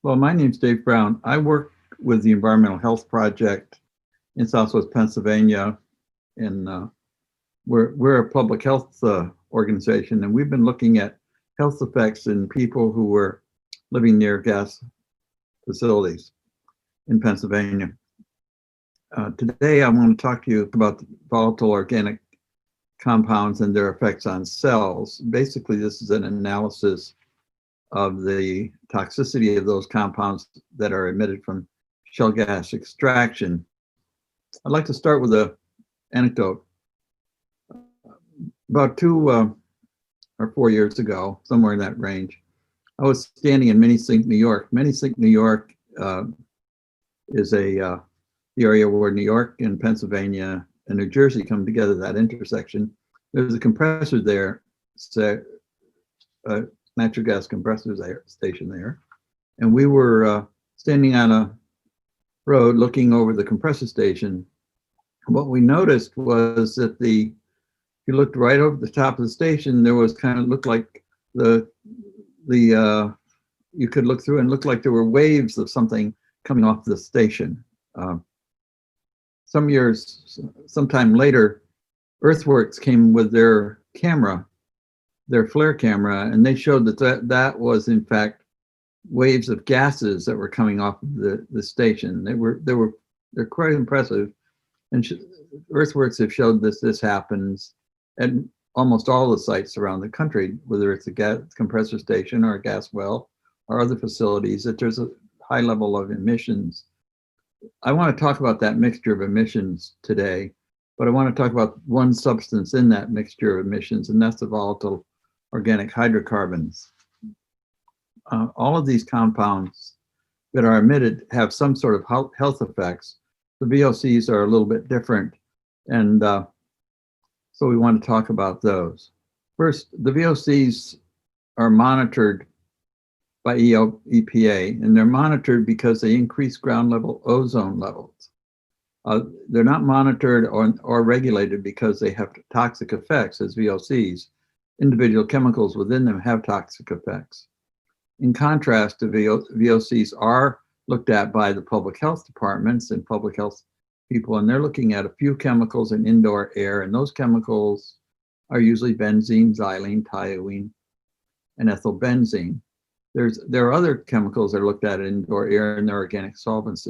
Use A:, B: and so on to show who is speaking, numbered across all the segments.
A: Well, my name's Dave Brown. I work with the Environmental Health Project in Southwest Pennsylvania, and we're a public health organization, and we've been looking at health effects in people who were living near gas facilities in Pennsylvania. Today, I want to talk to you about volatile organic compounds and their effects on cells. Basically, this is an analysis of the toxicity of those compounds that are emitted from shale gas extraction. I'd like to start with an anecdote. About 2 or 4 years ago, somewhere in that range, I was standing in Minisink, New York. Minisink, New York is the area where New York and Pennsylvania and New Jersey come together, that intersection. There's a compressor there, natural gas compressor station there. And we were standing on a road looking over the compressor station. What we noticed was that if you looked right over the top of the station, there was looked like you could look through and look like there were waves of something coming off the station. Sometime later, Earthworks came with their camera, their flare camera, and they showed that was in fact waves of gases that were coming off of the station. They're quite impressive, and Earthworks have showed this happens at almost all the sites around the country, whether it's a gas compressor station or a gas well or other facilities, that there's a high level of emissions. I want to talk about that mixture of emissions today, but I want to talk about one substance in that mixture of emissions, and that's the volatile organic hydrocarbons. All of these compounds that are emitted have some sort of health effects. The VOCs are a little bit different, and so we want to talk about those. First, the VOCs are monitored by EPA, and they're monitored because they increase ground level ozone levels. They're not monitored or regulated because they have toxic effects as VOCs. Individual chemicals within them have toxic effects. In contrast, the VOCs are looked at by the public health departments and public health people, and they're looking at a few chemicals in indoor air, and those chemicals are usually benzene, xylene, toluene, and ethylbenzene. There are other chemicals that are looked at in indoor air, and they're organic solvents.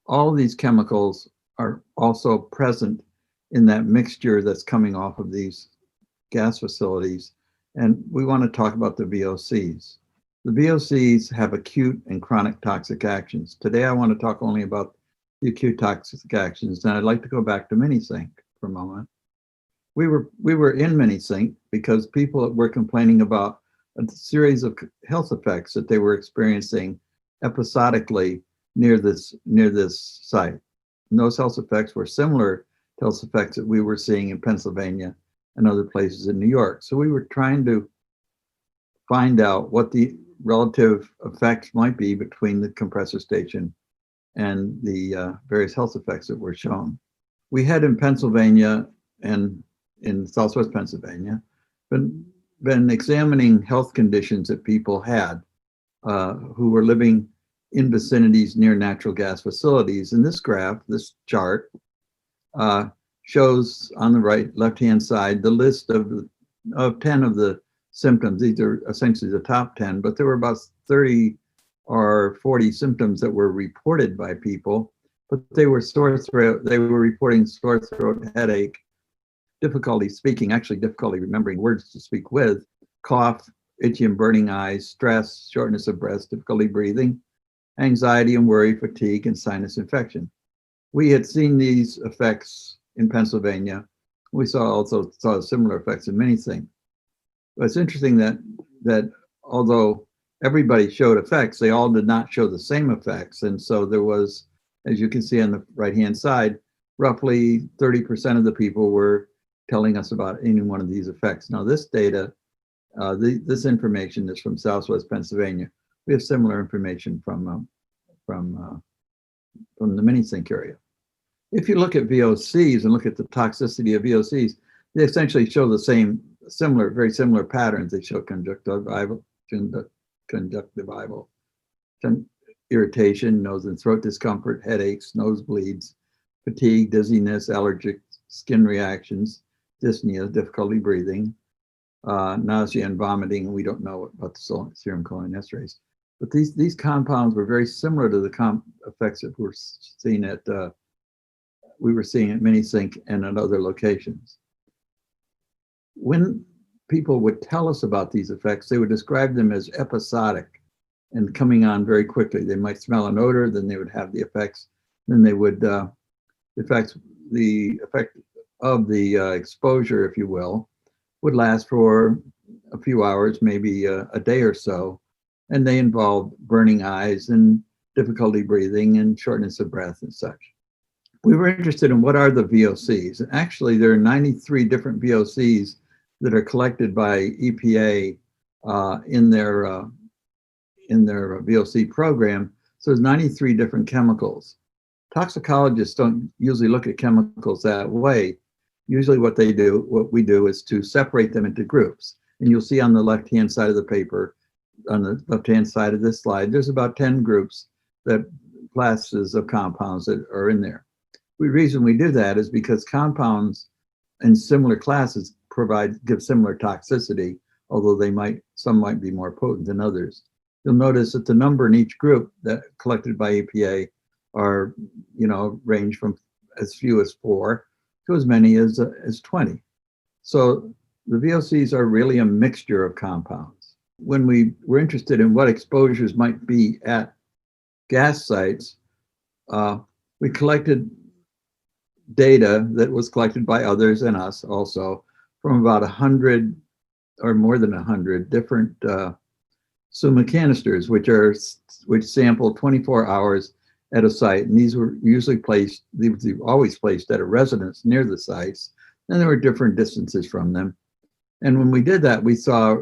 A: All of these chemicals are also present in that mixture that's coming off of these gas facilities, and we want to talk about the VOCs. The VOCs have acute and chronic toxic actions. Today I want to talk only about the acute toxic actions, and I'd like to go back to Minisink for a moment. We were in Minisink because people were complaining about a series of health effects that they were experiencing episodically near this site. And those health effects were similar to health effects that we were seeing in Pennsylvania and other places in New York. So we were trying to find out what the relative effects might be between the compressor station and the various health effects that were shown. We had in Pennsylvania and in Southwest Pennsylvania been examining health conditions that people had who were living in vicinities near natural gas facilities. And this graph, this chart, shows on the left-hand side the list of 10 of the symptoms. These are essentially the top 10, but there were about 30 or 40 symptoms that were reported by people, but they were sore throat. They were reporting sore throat, headache, difficulty speaking, actually difficulty remembering words to speak with, cough, itchy and burning eyes, stress, shortness of breath, difficulty breathing, anxiety and worry, fatigue, and sinus infection. We had seen these effects in Pennsylvania. We also saw similar effects in Minisink. But it's interesting that although everybody showed effects, they all did not show the same effects. And so there was, as you can see on the right-hand side, roughly 30% of the people were telling us about any one of these effects. Now this data, this information is from Southwest Pennsylvania. We have similar information from the Minisink area. If you look at VOCs and look at the toxicity of VOCs, they essentially show the very similar patterns. They show conjunctival, irritation, nose and throat discomfort, headaches, nosebleeds, fatigue, dizziness, allergic skin reactions, dyspnea, difficulty breathing, nausea and vomiting. We don't know about the serum cholinesterase. But these compounds were very similar to the effects that we're seeing at Minisync and at other locations. When people would tell us about these effects, they would describe them as episodic and coming on very quickly. They might smell an odor, then they would have the effects, then they would, the effect of the exposure, if you will, would last for a few hours, maybe a day or so, and they involve burning eyes and difficulty breathing and shortness of breath and such. We were interested in what are the VOCs. Actually, there are 93 different VOCs that are collected by EPA in their VOC program. So there's 93 different chemicals. Toxicologists don't usually look at chemicals that way. Usually what we do is to separate them into groups. And you'll see on the left-hand side of the paper, on the left-hand side of this slide, there's about 10 groups, classes of compounds that are in there. The reason we do that is because compounds in similar classes give similar toxicity, although some might be more potent than others. You'll notice that the number in each group that collected by EPA are, range from as few as 4 to as many as 20. So the VOCs are really a mixture of compounds. When we were interested in what exposures might be at gas sites, we collected data that was collected by others and us also from about 100 or more than 100 different summa canisters, which sample 24 hours at a site. And these were always placed at a residence near the sites, and there were different distances from them. And when we did that, we saw,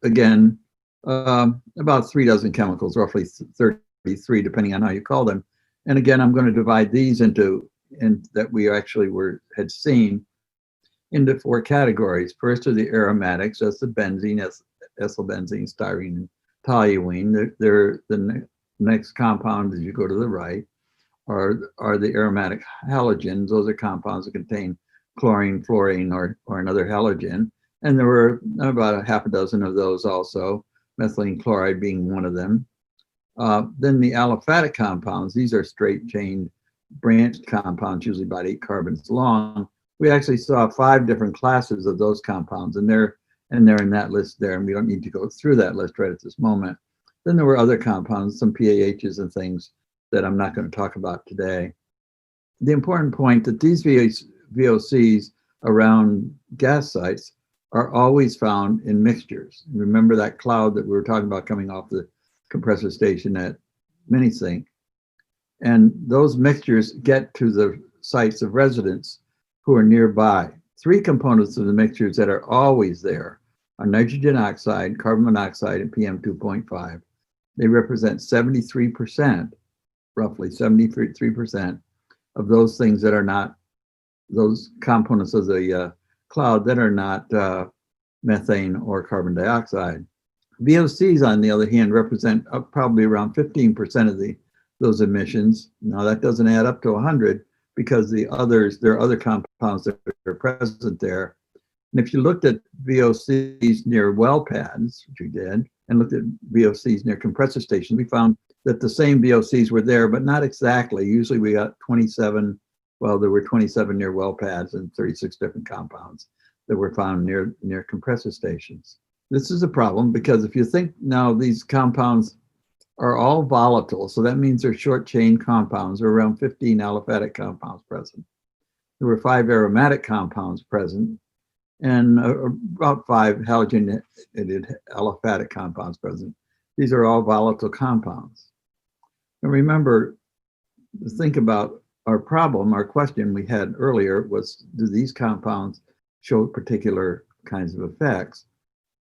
A: again, about 3 dozen chemicals, roughly 33, depending on how you call them. And again, I'm going to divide these that we actually had seen into 4 categories. First are the aromatics, that's the benzene, ethylbenzene, styrene, and toluene. They're the next compound as you go to the right are the aromatic halogens. Those are compounds that contain chlorine, fluorine, or another halogen. And there were about a half a dozen of those also, methylene chloride being one of them. Then the aliphatic compounds, these are straight chain branched compounds, usually about 8 carbons long. We actually saw 5 different classes of those compounds, and they're in that list there, and we don't need to go through that list right at this moment. Then there were other compounds, some PAHs and things that I'm not going to talk about today. The important point that these VOCs around gas sites are always found in mixtures. Remember that cloud that we were talking about coming off the compressor station at Minisync? And those mixtures get to the sites of residents who are nearby. 3 components of the mixtures that are always there are nitrogen oxide, carbon monoxide, and PM2.5. They represent 73%, roughly 73% of those things that are not, those components of the cloud that are not methane or carbon dioxide. VOCs, on the other hand, represent probably around 15% of those emissions. Now that doesn't add up to 100 because there are other compounds that are present there. And if you looked at VOCs near well pads, which we did, and looked at VOCs near compressor stations, we found that the same VOCs were there, but not exactly. Usually we got 27, well, there were 27 near well pads and 36 different compounds that were found near compressor stations. This is a problem because if you think now these compounds are all volatile, so that means they're short chain compounds, or around 15 aliphatic compounds present. There were 5 aromatic compounds present, and about 5 halogenated aliphatic compounds present. These are all volatile compounds. And remember, think about our problem, our question we had earlier was, do these compounds show particular kinds of effects?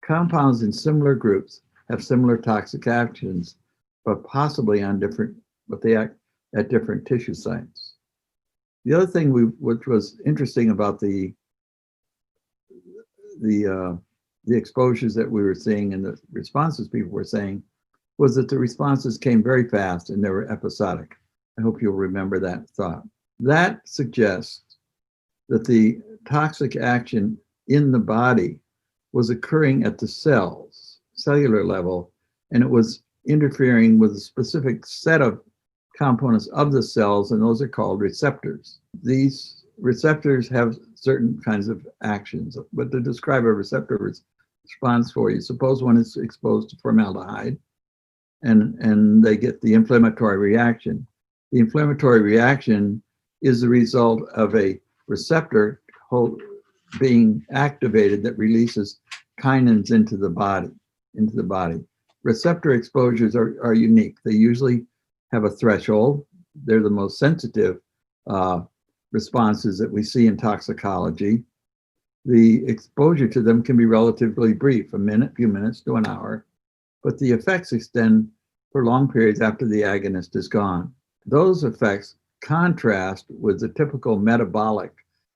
A: Compounds in similar groups have similar toxic actions, but possibly on different, but they act at different tissue sites. The other thing which was interesting about the exposures that we were seeing and the responses people were saying was that the responses came very fast and they were episodic. I hope you'll remember that thought. That suggests that the toxic action in the body was occurring at the cellular level, and it was interfering with a specific set of components of the cells, and those are called receptors. These receptors have certain kinds of actions, but to describe a receptor response for you, suppose one is exposed to formaldehyde, and they get the inflammatory reaction. The inflammatory reaction is the result of a receptor being activated that releases kinins into the body. Receptor exposures are unique. They usually have a threshold. They're the most sensitive responses that we see in toxicology. The exposure to them can be relatively brief, a minute, few minutes to an hour, but the effects extend for long periods after the agonist is gone. Those effects contrast with the typical metabolic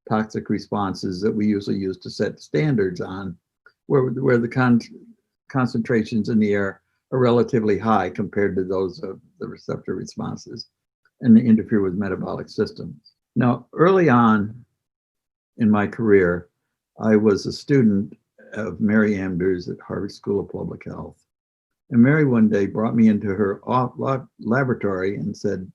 A: toxic responses that we usually use to set standards on, where the concentrations in the air are relatively high compared to those of the receptor responses, and they interfere with metabolic systems. Now, early on in my career, I was a student of Mary Amders at Harvard School of Public Health. And Mary one day brought me into her laboratory and said,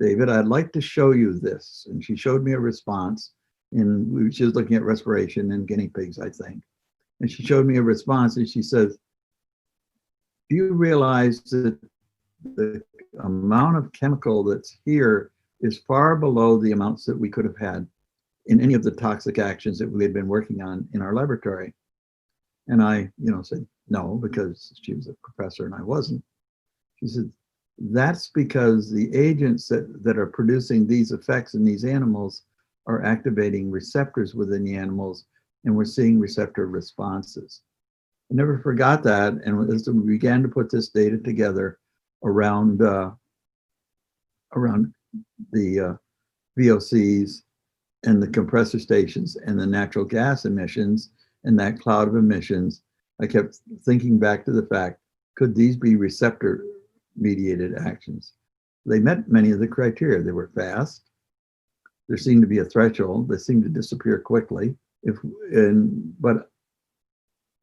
A: "David, I'd like to show you this." And she showed me a response, and she was looking at respiration in guinea pigs, I think. And she showed me a response, and she says, "Do you realize that the amount of chemical that's here is far below the amounts that we could have had in any of the toxic actions that we had been working on in our laboratory?" And I, said no, because she was a professor and I wasn't. She said, "That's because the agents that are producing these effects in these animals are activating receptors within the animals, and we're seeing receptor responses." I never forgot that, and as we began to put this data together around the VOCs and the compressor stations and the natural gas emissions and that cloud of emissions, I kept thinking back to the fact, could these be receptor-mediated actions? They met many of the criteria. They were fast. There seemed to be a threshold. They seemed to disappear quickly. But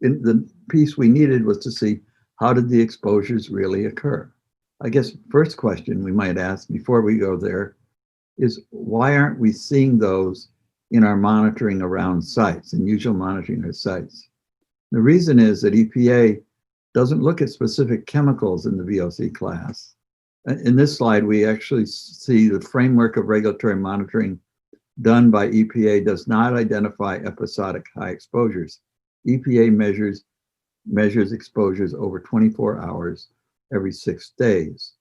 A: in the piece we needed was to see, how did the exposures really occur? I guess first question we might ask before we go there is, why aren't we seeing those in our monitoring around sites and usual monitoring of sites? The reason is that EPA doesn't look at specific chemicals in the VOC class. In this slide, we actually see the framework of regulatory monitoring done by EPA does not identify episodic high exposures. EPA measures exposures over 24 hours every 6 days.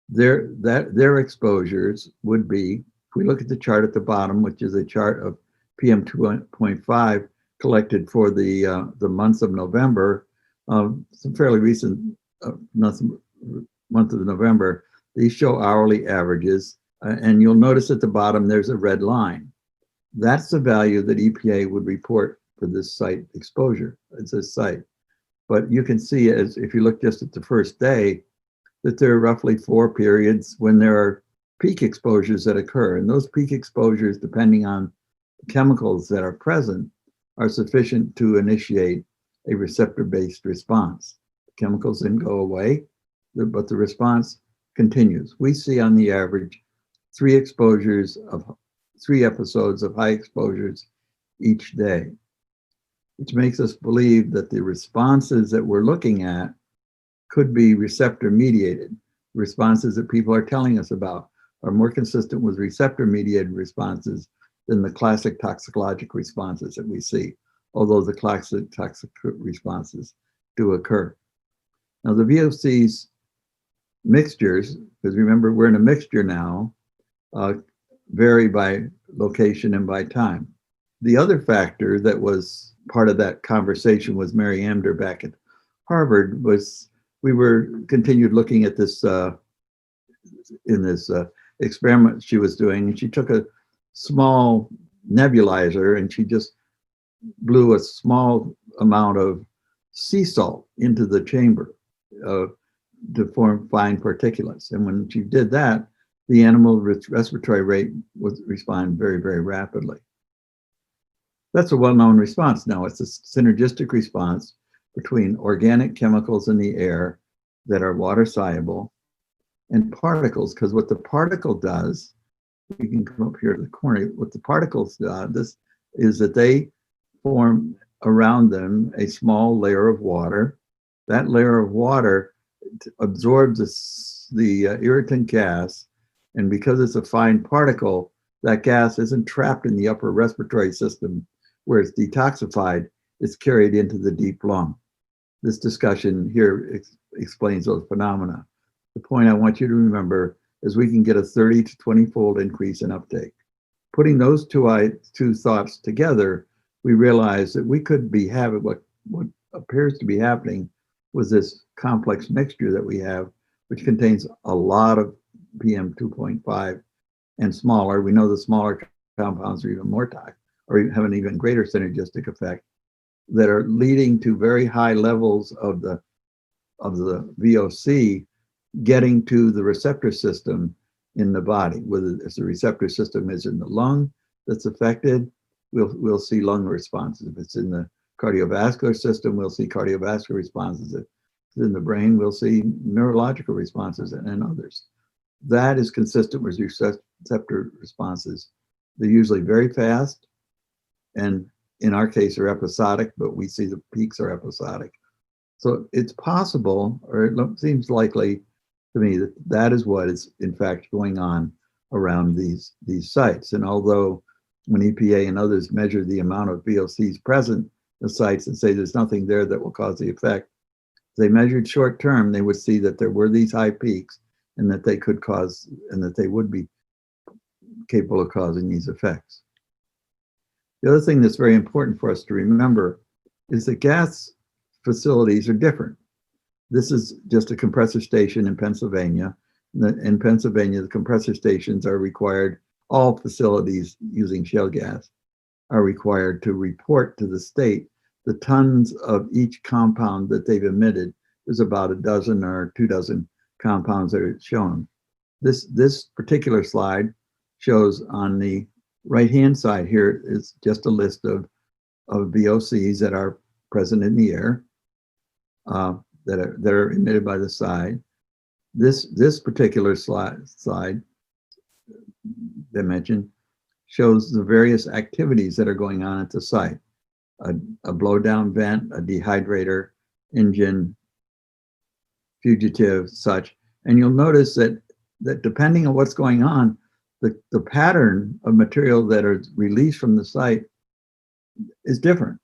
A: Their exposures would be, if we look at the chart at the bottom, which is a chart of PM 2.5 collected for the month of November, some fairly recent month of November. These show hourly averages, and you'll notice at the bottom there's a red line. That's the value that EPA would report for this site exposure. It's a site. But you can see, as if you look just at the first day, that there are roughly 4 periods when there are peak exposures that occur. And those peak exposures, depending on the chemicals that are present, are sufficient to initiate a receptor-based response. The chemicals then go away, but the response continues. We see on the average 3 episodes of high exposures each day, which makes us believe that the responses that we're looking at could be receptor-mediated. Responses that people are telling us about are more consistent with receptor-mediated responses than the classic toxicologic responses that we see, although the classic toxic responses do occur. Now, the VOCs mixtures, because remember, we're in a mixture now, vary by location and by time. The other factor that was part of that conversation with Mary Amder back at Harvard was we continued looking at this in this experiment she was doing, and she took a small nebulizer and she just blew a small amount of sea salt into the chamber, form fine particulates. And when you did that, the animal respiratory rate would respond very, very rapidly. That's a well-known response now. It's a synergistic response between organic chemicals in the air that are water-soluble and particles, because what the particle does, you can come up here to the corner, what the particles do is that they form around them a small layer of water. That layer of water absorbs the irritant gas, and because it's a fine particle, that gas isn't trapped in the upper respiratory system where it's detoxified, it's carried into the deep lung. This discussion here explains those phenomena. The point I want you to remember is we can get a 30 to 20-fold increase in uptake. Putting those two thoughts together, we realize that we could be having what appears to be happening with this complex mixture that we have, which contains a lot of PM 2.5 and smaller. We know the smaller compounds are even more toxic or have an even greater synergistic effect, that are leading to very high levels of the VOC getting to the receptor system in the body. Whether if the receptor system is in the lung that's affected, we'll see lung responses. If it's in the cardiovascular system, we'll see cardiovascular responses. If it's in the brain, we'll see neurological responses and others. That is consistent with receptor responses. They're usually very fast, and in our case are episodic, but we see the peaks are episodic. So it's possible, or it seems likely to me, that that is what is in fact going on around these sites. And although when EPA and others measure the amount of VOCs present in the sites and say there's nothing there that will cause the effect, if they measured short term, they would see that there were these high peaks and that they could cause, and that they would be capable of causing these effects. The other thing that's very important for us to remember is that gas facilities are different. This is just a compressor station in Pennsylvania. In Pennsylvania, the compressor stations are required, all facilities using shale gas are required to report to the state the tons of each compound that they've emitted. There's about a dozen or 2 dozen compounds that are shown. This particular slide shows on the right-hand side here is just a list of VOCs that are present in the air that are emitted by the side. This particular slide dimension shows the various activities that are going on at the site. A blowdown vent, a dehydrator, engine, fugitive, such. And you'll notice that depending on what's going on, the pattern of material that are released from the site is different.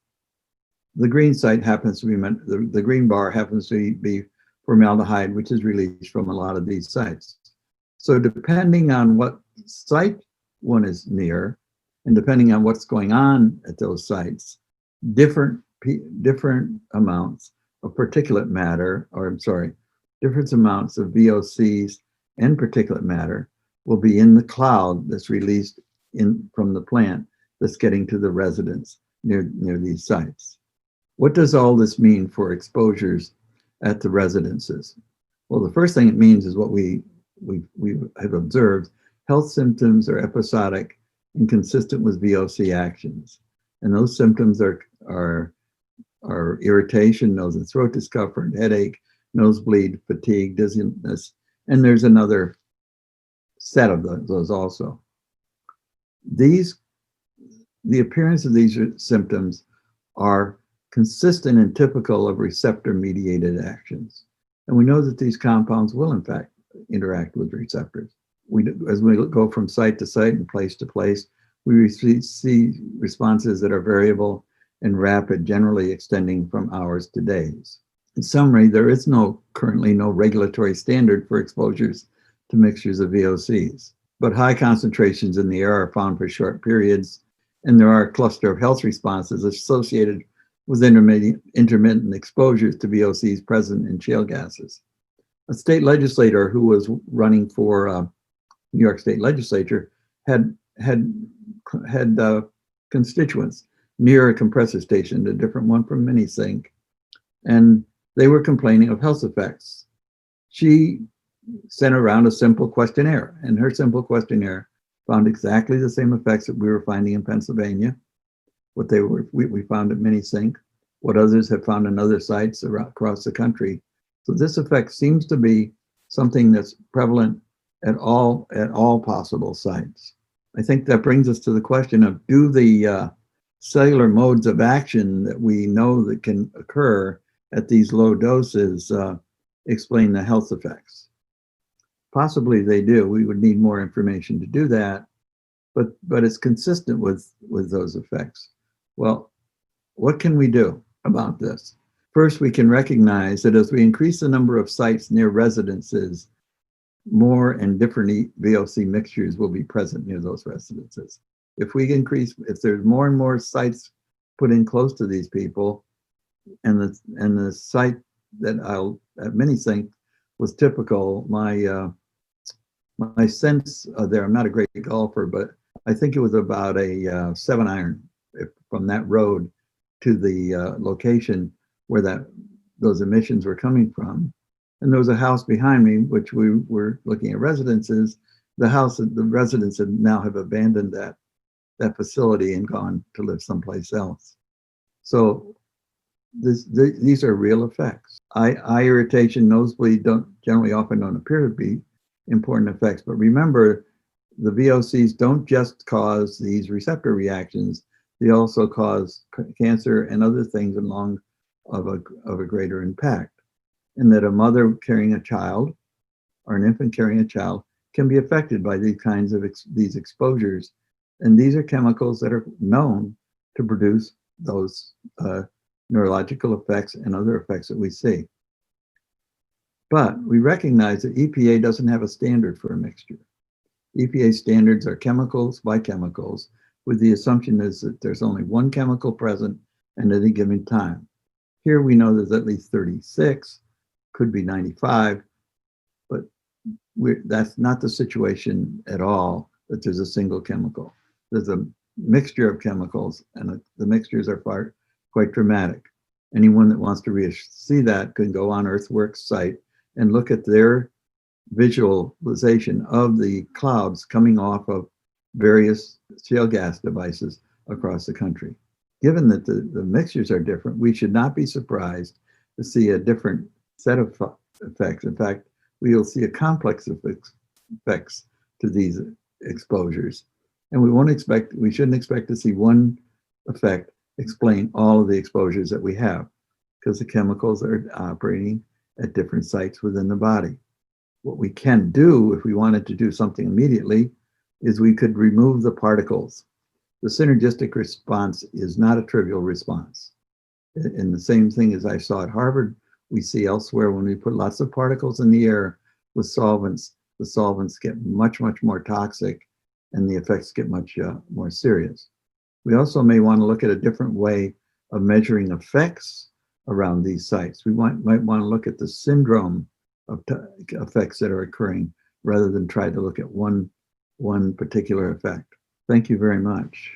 A: The green site happens to be, the green bar happens to be formaldehyde, which is released from a lot of these sites. So depending on what site one is near, and depending on what's going on at those sites, different amounts of particulate matter, different amounts of VOCs and particulate matter will be in the cloud that's released from the plant that's getting to the residents near these sites. What does all this mean for exposures at the residences? Well, the first thing it means is what we have observed. Health symptoms are episodic and consistent with VOC actions. And those symptoms are irritation, nose and throat discomfort, headache, nosebleed, fatigue, dizziness, and there's another set of those also. The appearance of these symptoms are consistent and typical of receptor-mediated actions. And we know that these compounds will, in fact, interact with receptors. As we go from site to site and place to place, we see responses that are variable and rapid, generally extending from hours to days. In summary, there is currently no regulatory standard for exposures to mixtures of VOCs, but high concentrations in the air are found for short periods, and there are a cluster of health responses associated with intermittent exposures to VOCs present in shale gases. A state legislator who was running for New York State Legislature had constituents near a compressor station, a different one from Minisync, and they were complaining of health effects. she sent around a simple questionnaire, and her simple questionnaire found exactly the same effects that we were finding in Pennsylvania, what they were, we found at Minisync, what others have found in other sites across the country. So this effect seems to be something that's prevalent at all possible sites. I think that brings us to the question of, do the cellular modes of action that we know that can occur at these low doses explain the health effects? Possibly they do. We would need more information to do that, but it's consistent with those effects. Well, what can we do about this? First, we can recognize that as we increase the number of sites near residences, more and different VOC mixtures will be present near those residences. If we increase, if there's more and more sites put in close to these people, and the site that at Minisync was typical, my sense there, I'm not a great golfer, but I think it was about a 7-iron from that road to the location where those emissions were coming from. And there was a house behind me, which we were looking at residences. The residents now have abandoned that facility and gone to live someplace else. So these are real effects. Eye irritation, nosebleed often don't appear to be important effects, but remember, the VOCs don't just cause these receptor reactions, they also cause cancer and other things along of a greater impact. And that a mother carrying a child or an infant carrying a child can be affected by these kinds of these exposures. And these are chemicals that are known to produce those neurological effects and other effects that we see. But we recognize that EPA doesn't have a standard for a mixture. EPA standards are chemicals by chemicals, with the assumption is that there's only one chemical present at any given time. Here we know there's at least 36, could be 95, but that's not the situation at all, that there's a single chemical. There's a mixture of chemicals, and the mixtures are quite dramatic. Anyone that wants to see that can go on Earthworks site and look at their visualization of the clouds coming off of various shale gas devices across the country. Given that the mixtures are different, we should not be surprised to see a different set of effects. In fact, we will see a complex of effects to these exposures. And we shouldn't expect to see one effect explain all of the exposures that we have, because the chemicals are operating at different sites within the body. What we can do, if we wanted to do something immediately, is we could remove the particles. The synergistic response is not a trivial response. And the same thing as I saw at Harvard, we see elsewhere when we put lots of particles in the air with solvents, the solvents get much, much more toxic and the effects get much more serious. We also may want to look at a different way of measuring effects around these sites. We might want to look at the syndrome of effects that are occurring rather than try to look at one particular effect. Thank you very much.